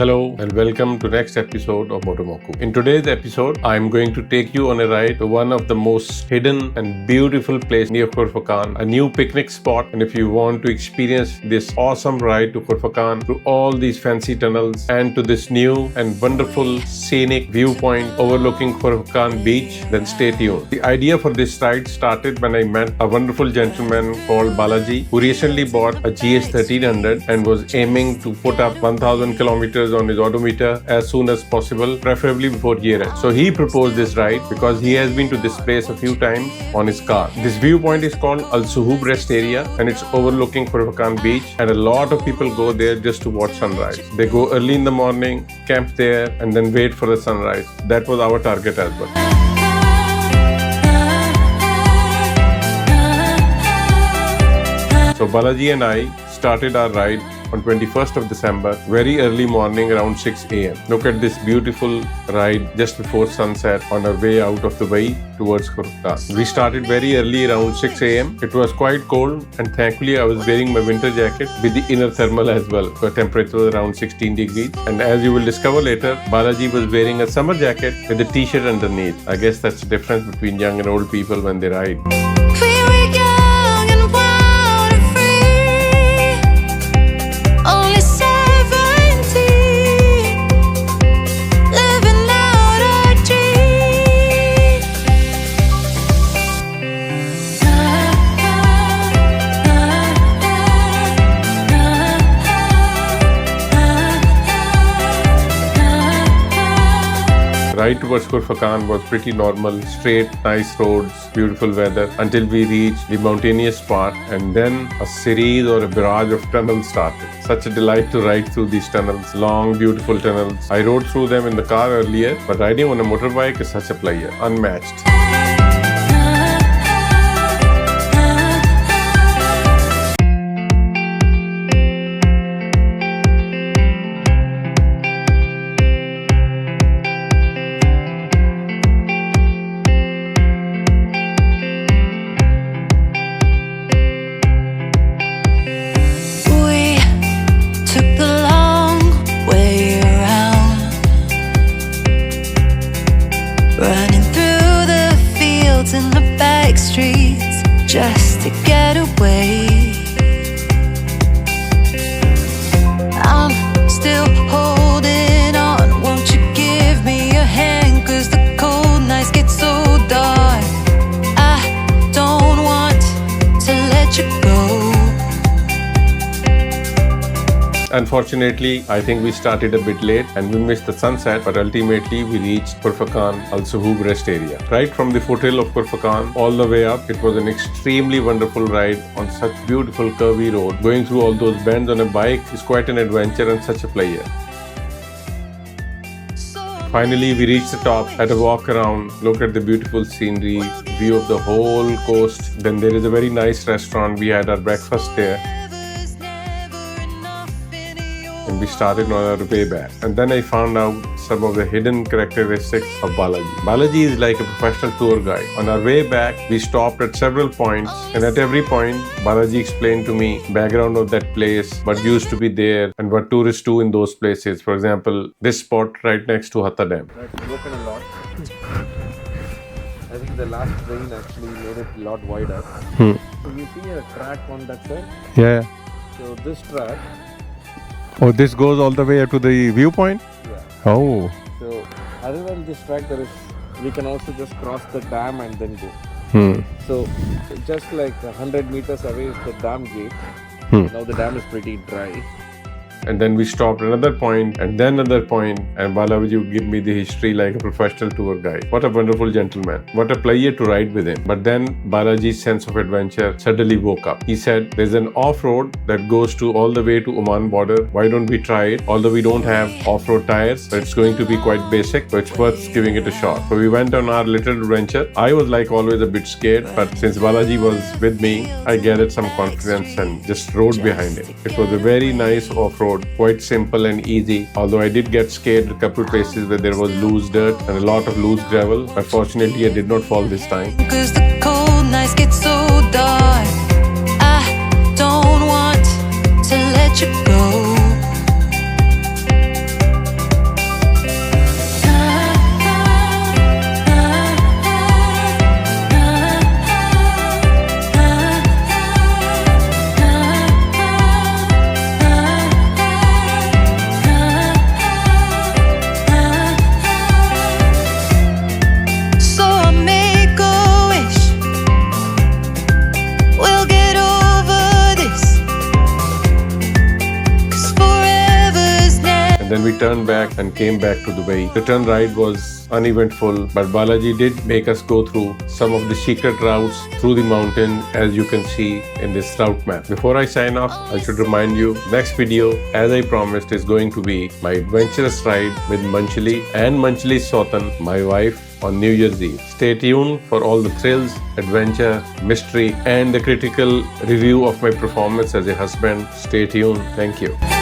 Hello and welcome to next episode of Motomoku. In today's episode, I am going to take you on a ride to one of the most hidden and beautiful place near Khor Fakkan, a new picnic spot. And if you want to experience this awesome ride to Khor Fakkan through all these fancy tunnels and to this new and wonderful scenic viewpoint overlooking Khor Fakkan beach, then stay tuned. The idea for this ride started when I met a wonderful gentleman called Balaji who recently bought a GS1300 and was aiming to put up 1000 kilometers on his odometer as soon as possible, preferably before year end. So he proposed this ride because he has been to this place a few times on his car. This viewpoint is called Suhub Rest Area and it's overlooking Khor Fakkan beach, and a lot of people go there just to watch sunrise. They go early in the morning, camp there and then wait for the sunrise. That was our target as well. So Balaji and I started our ride on 21st of December, very early morning around 6 a.m. Look at this beautiful ride just before sunset on our way out of the way towards Khor Fakkan. We started very early around 6 a.m. It was quite cold and thankfully I was wearing my winter jacket with the inner thermal as well. The temperature was around 16 degrees, and as you will discover later, Balaji was wearing a summer jacket with a t-shirt underneath. I guess that's the difference between young and old people when they ride. Ride towards Khor Fakkan was pretty normal, straight, nice roads, beautiful weather, until we reached the mountainous part, and then a series or a barrage of tunnels started. Such a delight to ride through these tunnels, long, beautiful tunnels. I rode through them in the car earlier, but riding on a motorbike is such a pleasure, unmatched. Running through the fields and the back streets just to get away. I'm still holding on, won't you give me a hand? 'Cause the cold nights get so dark, I don't want to let you go. Unfortunately, I think we started a bit late and we missed the sunset, but ultimately we reached Khor Fakkan Al Suhub Rest Area. Right from the foothill of Khor Fakkan all the way up, it was an extremely wonderful ride on such beautiful curvy road. Going through all those bends on a bike is quite an adventure and such a pleasure. Finally, we reached the top, had a walk around, look at the beautiful scenery, view of the whole coast. Then there is a very nice restaurant. We had our breakfast there. And we started on our way back. And then I found out some of the hidden characteristics of Balaji. Balaji is like a professional tour guide. On our way back, we stopped at several points, and at every point, Balaji explained to me background of that place, what used to be there, and what tourists do in those places. For example, this spot right next to Hatta Dam. It's broken a lot. I think the last rain actually made it a lot wider. So you see a track on that side? Yeah. So this track, Oh, this goes all the way up to the viewpoint? yeah. Oh. So other than this track, we can also just cross the dam and then go. So just like 100 meters away is the dam gate. Now the dam is pretty dry. And then we stopped another point and then another point, and Balaji would give me the history like a professional tour guide. What a wonderful gentleman. What a pleasure to ride with him. But then Balaji's sense of adventure suddenly woke up. He said, there's an off-road that goes to all the way to Oman border. Why don't we try it? Although we don't have off-road tires, but it's going to be quite basic, but it's worth giving it a shot. So we went on our little adventure. I was like always a bit scared, but since Balaji was with me, I gathered some confidence and just rode behind him. It was a very nice off-road, quite simple and easy, although I did get scared a couple places where there was loose dirt and a lot of loose gravel, but fortunately I did not fall this time. 'Cause the cold nights get so dark, I don't want to let you go. then we turned back and came back to Dubai. Return ride was uneventful, but Balaji did make us go through some of the secret routes through the mountain, as you can see in this route map. Before I sign off, I should remind you, next video, as I promised, is going to be my adventurous ride with ManChalee and ManChalee Sultan, my wife, on New Year's Eve. Stay tuned for all the thrills, adventure, mystery, and the critical review of my performance as a husband. Stay tuned. Thank you.